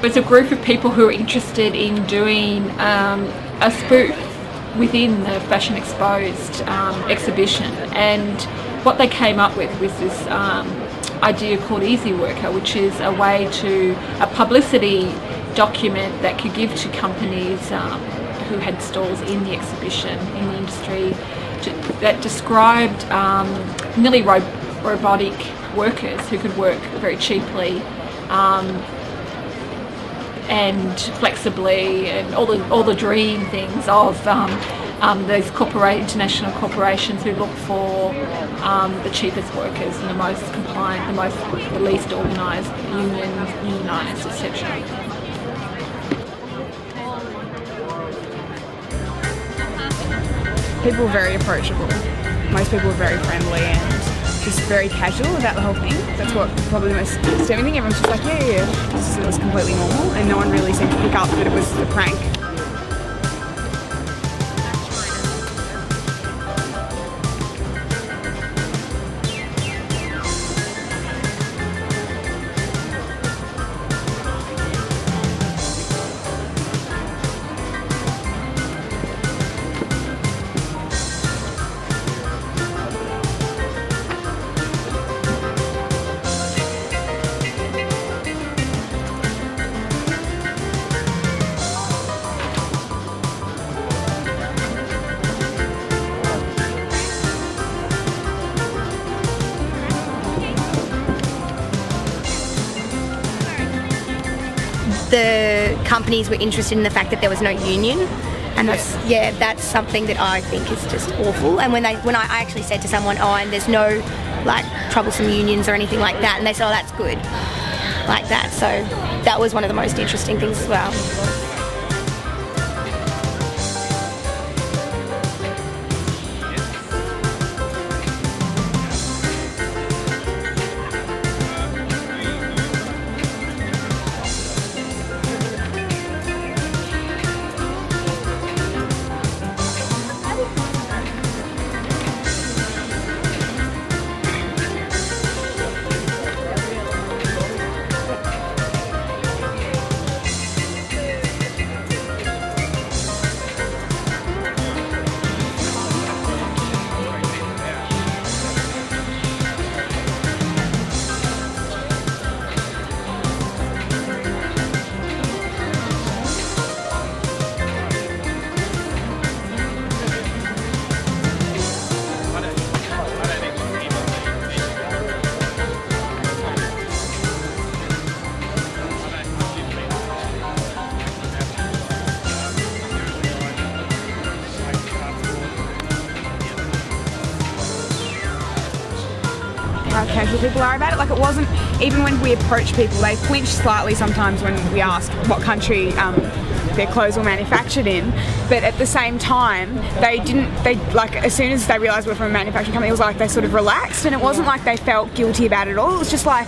It's a group of people who are interested in doing a spoof within the Fashion Exposed exhibition, and what they came up with was this idea called EzyWorker, which is a publicity document that could give to companies who had stalls in the exhibition, in the industry, that described nearly robotic workers who could work very cheaply and flexibly, and all the dream things of those international corporations who look for the cheapest workers and the most compliant, the least organised, unionised, etc. People were very approachable. Most people were very friendly and just very casual about the whole thing. That's what probably the most disturbing thing. Everyone's just like, yeah, it was completely normal, and no one really seemed to pick up that it was a prank. The companies were interested in the fact that there was no union, and that's something that I think is just awful. And when I actually said to someone, oh, and there's no like troublesome unions or anything like that, and they said, oh, that's good, like that. So that was one of the most interesting things as well. How casual people are about it. Like, it wasn't, even when we approach people, they flinch slightly sometimes when we ask what country their clothes were manufactured in, but at the same time they like, as soon as they realised we're from a manufacturing company, it was like they sort of relaxed, and it wasn't like they felt guilty about it at all. It was just like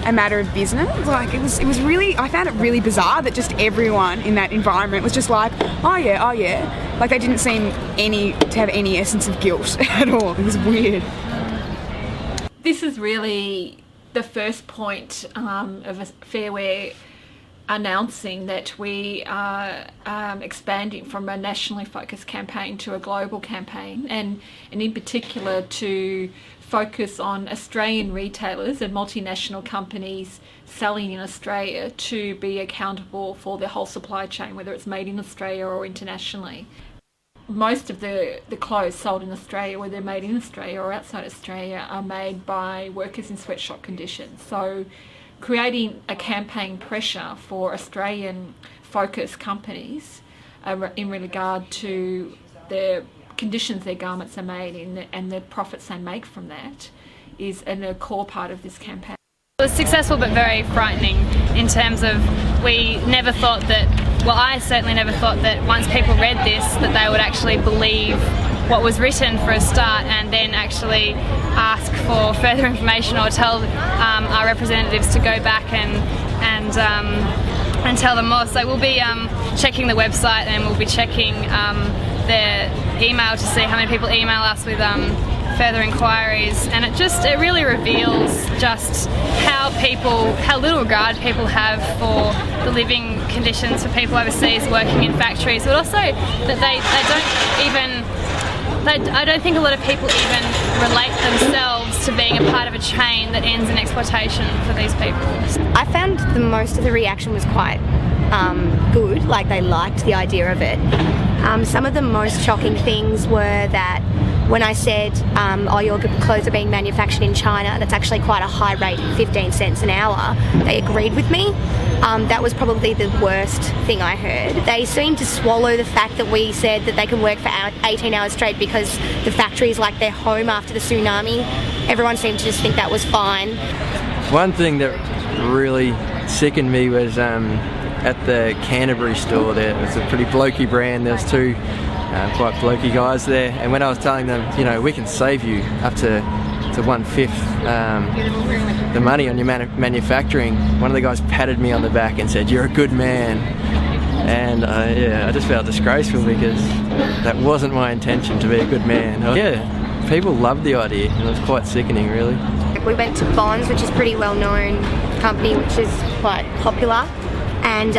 a matter of business. Like, it was really, I found it really bizarre that just everyone in that environment was just like, oh yeah, like they didn't seem to have any essence of guilt at all. It was weird. This is really the first point of a Fair Wear announcing that we are expanding from a nationally focused campaign to a global campaign, and in particular to focus on Australian retailers and multinational companies selling in Australia to be accountable for their whole supply chain, whether it's made in Australia or internationally. Most of the clothes sold in Australia, whether they're made in Australia or outside Australia, are made by workers in sweatshop conditions. So creating a campaign pressure for Australian focused companies in regard to the conditions their garments are made in and the profits they make from that is a core part of this campaign. It was successful but very frightening in terms of, we never thought that, well, I certainly never thought that once people read this that they would actually believe what was written for a start, and then actually ask for further information or tell our representatives to go back and tell them more. So we'll be checking the website, and we'll be checking their email to see how many people email us with further inquiries, and it really reveals just how little regard people have for the living conditions for people overseas working in factories, but also that I don't think a lot of people even relate themselves to being a part of a chain that ends in exploitation for these people. I found most of the reaction was quite good, like they liked the idea of it. Some of the most shocking things were that when I said, oh, your clothes are being manufactured in China, that's actually quite a high rate, 15 cents an hour, they agreed with me. That was probably the worst thing I heard. They seemed to swallow the fact that we said that they can work for 18 hours straight because the factory is like their home after the tsunami. Everyone seemed to just think that was fine. One thing that really sickened me was at the Canterbury store there. It's a pretty blokey brand. There's two quite blokey guys there, and when I was telling them, you know, we can save you up to 1/5 the money on your manufacturing, one of the guys patted me on the back and said, "You're a good man." And yeah, I just felt disgraceful because that wasn't my intention, to be a good man. Yeah, people loved the idea, and it was quite sickening, really. We went to Bonds, which is a pretty well-known company, which is quite popular, and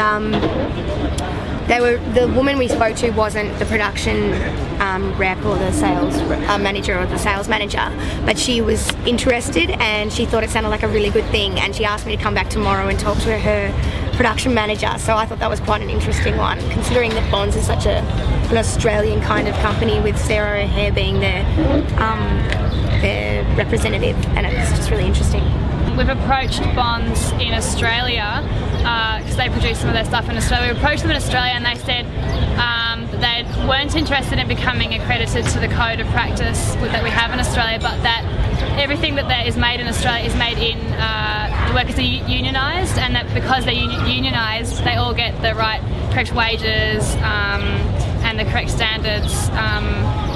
the woman we spoke to wasn't the production rep or the sales manager or the sales manager, but she was interested and she thought it sounded like a really good thing, and she asked me to come back tomorrow and talk to her production manager. So I thought that was quite an interesting one, considering that Bonds is such an Australian kind of company, with Sarah O'Hare being their representative, and it's just really interesting. We've approached Bonds in Australia because they produce some of their stuff in Australia. We approached them in Australia and they said that they weren't interested in becoming accredited to the code of practice that we have in Australia, but that everything that is made in Australia is made in the workers are unionised, and that because they're unionised they all get the correct wages and the correct standards,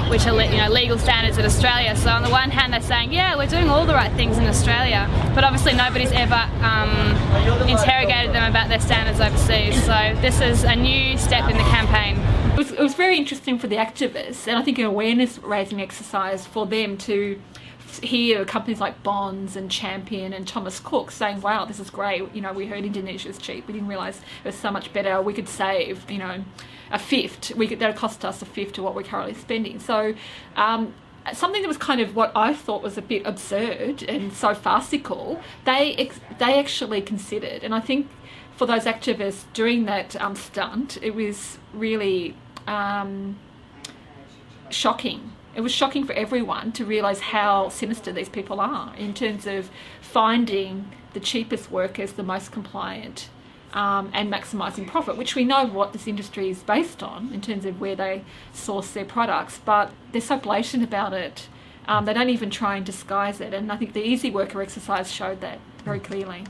which are legal standards in Australia. So on the one hand they're saying, yeah, we're doing all the right things in Australia, but obviously nobody's ever interrogated them about their standards overseas. So this is a new step in the campaign. It was very interesting for the activists, and I think an awareness raising exercise for them to hear companies like Bonds and Champion and Thomas Cook saying, wow, this is great, you know, we heard Indonesia was cheap, we didn't realise it was so much better, we could save, you know, a fifth, that would cost us a fifth to what we're currently spending. So something that was kind of what I thought was a bit absurd and so farcical, they actually considered, and I think for those activists doing that stunt, it was really shocking. It was shocking for everyone to realise how sinister these people are in terms of finding the cheapest workers, the most compliant, and maximising profit, which we know what this industry is based on in terms of where they source their products, but they're so blatant about it. They don't even try and disguise it, and I think the EzyWorker exercise showed that very clearly.